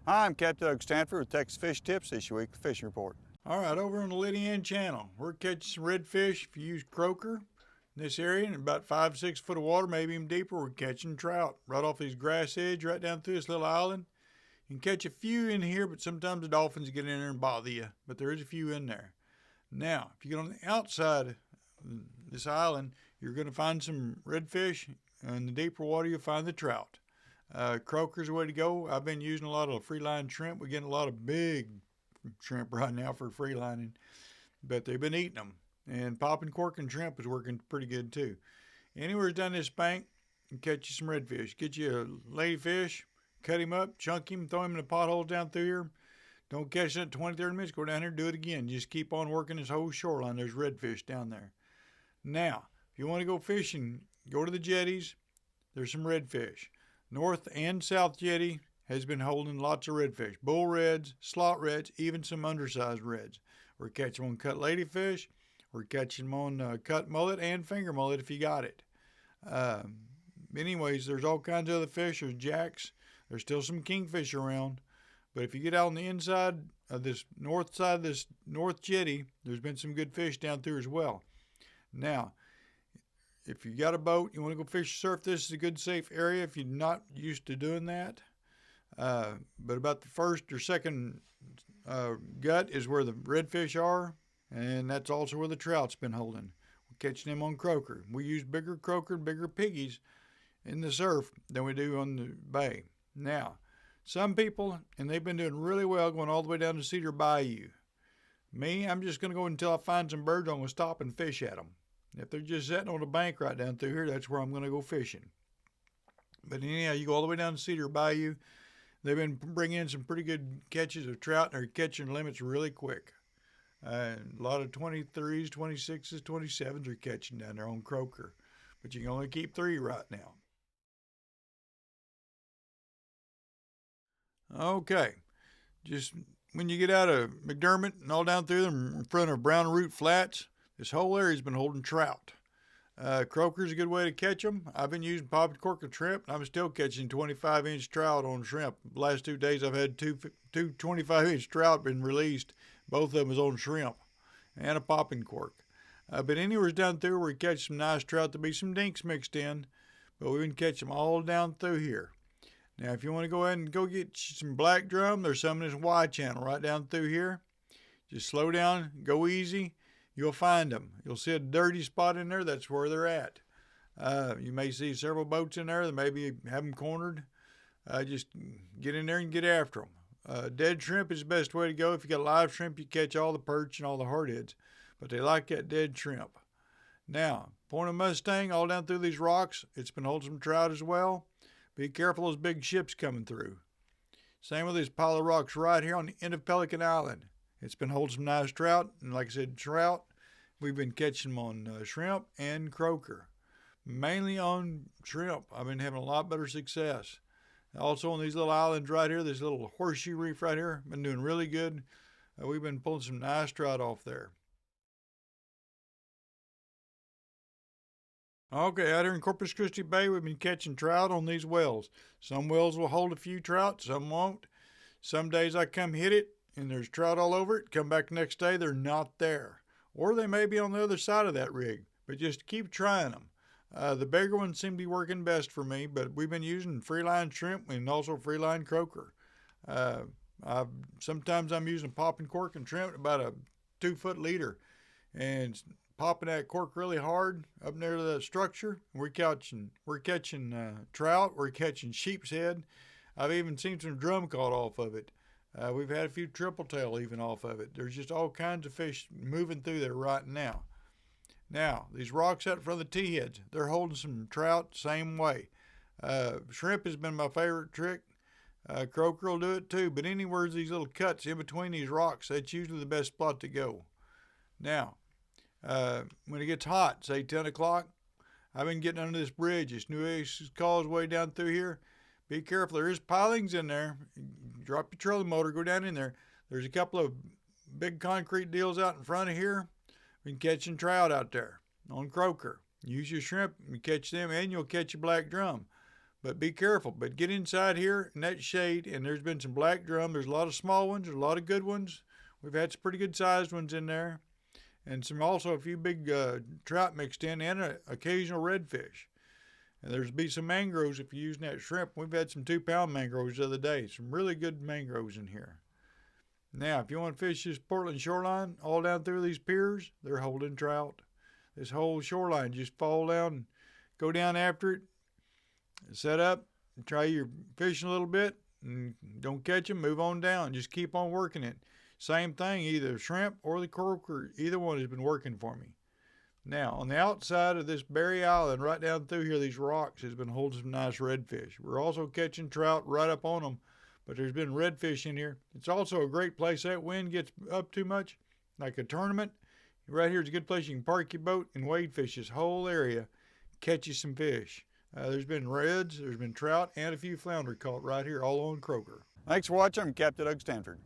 Hi, I'm Capt.Doug Stanford with Texas Fish Tips this week, Fishing Report. All right, over on the Liddy Ann channel, we're catching some redfish. If you use croaker in this area, in about 5-6 foot of water, maybe even deeper, we're catching trout right off these grass edge, right down through this little island. You can catch a few in here, but sometimes the dolphins get in there and bother you, but there is a few in there. Now, if you get on the outside of this island, you're going to find some redfish. In the deeper water, you'll find the trout. Croaker's the way to go. I've been using a lot of free line shrimp. We're getting a lot of big shrimp right now for free lining, but they've been eating them. And popping cork and shrimp is working pretty good too. Anywhere down this bank, you can catch you some redfish. Get you a ladyfish, cut him up, chunk him, throw him in the potholes down through here. Don't catch it in 20, 30 minutes. Go down here, do it again. Just keep on working this whole shoreline. There's redfish down there. Now, if you want to go fishing, go to the jetties. There's some redfish. North and South Jetty has been holding lots of redfish. Bull reds, slot reds, even some undersized reds. We're catching them on cut ladyfish. We're catching them on cut mullet and finger mullet if you got it. Anyways, there's all kinds of other fish. There's jacks. There's still some kingfish around. But if you get out on the inside of this north side of this North Jetty, there's been some good fish down through as well. Now, if you got a boat, you want to go fish surf, this is a good safe area if you're not used to doing that. But about the first or second gut is where the redfish are, and that's also where the trout's been holding. We're catching them on croaker. We use bigger croaker, bigger piggies in the surf than we do on the bay. Now, some people, and they've been doing really well, going all the way down to Cedar Bayou. Me, I'm just going to go until I find some birds. I'm going to stop and fish at them. If they're just sitting on a bank right down through here, that's where I'm going to go fishing. But anyhow, you go all the way down to Cedar Bayou. They've been bringing in some pretty good catches of trout, and they're catching limits really quick. A lot of 23s, 26s, 27s are catching down there on croaker. But you can only keep 3 right now. Okay, just when you get out of McDermott and all down through them in front of Brown Root Flats, this whole area's been holding trout. Croaker's a good way to catch them. I've been using popping cork and shrimp, and I'm still catching 25-inch trout on shrimp. The last 2 days I've had two 25-inch trout been released. Both of them is on shrimp and a popping cork. But anywhere down through where you catch some nice trout, there'll be some dinks mixed in, but we can catch them all down through here. Now, if you want to go ahead and go get some black drum, there's some in this Y channel right down through here. Just slow down, go easy. You'll find them. You'll see a dirty spot in there. That's where they're at. You may see several boats in there that maybe have them cornered. Just get in there and get after them. Dead shrimp is the best way to go. If you got live shrimp, you catch all the perch and all the hardheads. But they like that dead shrimp. Now, Point of Mustang all down through these rocks. It's been holding some trout as well. Be careful of those big ships coming through. Same with this pile of rocks right here on the end of Pelican Island. It's been holding some nice trout. And like I said, trout, we've been catching them on shrimp and croaker. Mainly on shrimp. I've been having a lot better success. Also on these little islands right here, this little horseshoe reef right here, been doing really good. We've been pulling some nice trout off there. Okay, out here in Corpus Christi Bay, we've been catching trout on these wells. Some wells will hold a few trout, some won't. Some days I come hit it, and there's trout all over it. Come back the next day, they're not there. Or they may be on the other side of that rig, but just keep trying them. The bigger ones seem to be working best for me, but we've been using free-line shrimp and also free-line croaker. Sometimes I'm using popping cork and shrimp about a 2-foot leader, and popping that cork really hard up near the structure. We're catching trout. We're catching sheep's head. I've even seen some drum caught off of it. We've had a few triple tail even off of it. There's just all kinds of fish moving through there right now. Now, these rocks out in front of the T-heads, they're holding some trout same way. Shrimp has been my favorite trick. Croaker will do it too, but anywhere these little cuts in between these rocks, that's usually the best spot to go. Now, when it gets hot, say 10 o'clock, I've been getting under this bridge, this New Aces Causeway down through here. Be careful, there is pilings in there. Drop your trolling motor, go down in there. There's a couple of big concrete deals out in front of here. Been catching trout out there on croaker. Use your shrimp and catch them, and you'll catch a black drum. But be careful. But get inside here in that shade, and there's been some black drum. There's a lot of small ones. There's a lot of good ones. We've had some pretty good sized ones in there, and also a few big trout mixed in, and an occasional redfish. And there's be some mangroves if you're using that shrimp. We've had some 2-pound mangroves the other day. Some really good mangroves in here. Now, if you want to fish this Portland shoreline, all down through these piers, they're holding trout. This whole shoreline, just fall down, go down after it, set up, try your fishing a little bit, and don't catch them, move on down. Just keep on working it. Same thing, either shrimp or the croaker, either one has been working for me. Now, on the outside of this Berry Island, right down through here, these rocks has been holding some nice redfish. We're also catching trout right up on them, but there's been redfish in here. It's also a great place. That wind gets up too much, like a tournament. Right here is a good place you can park your boat and wade fish this whole area, catch you some fish. There's been reds, there's been trout, and a few flounder caught right here, all on croaker. Thanks for watching. I'm Capt.Doug Stanford.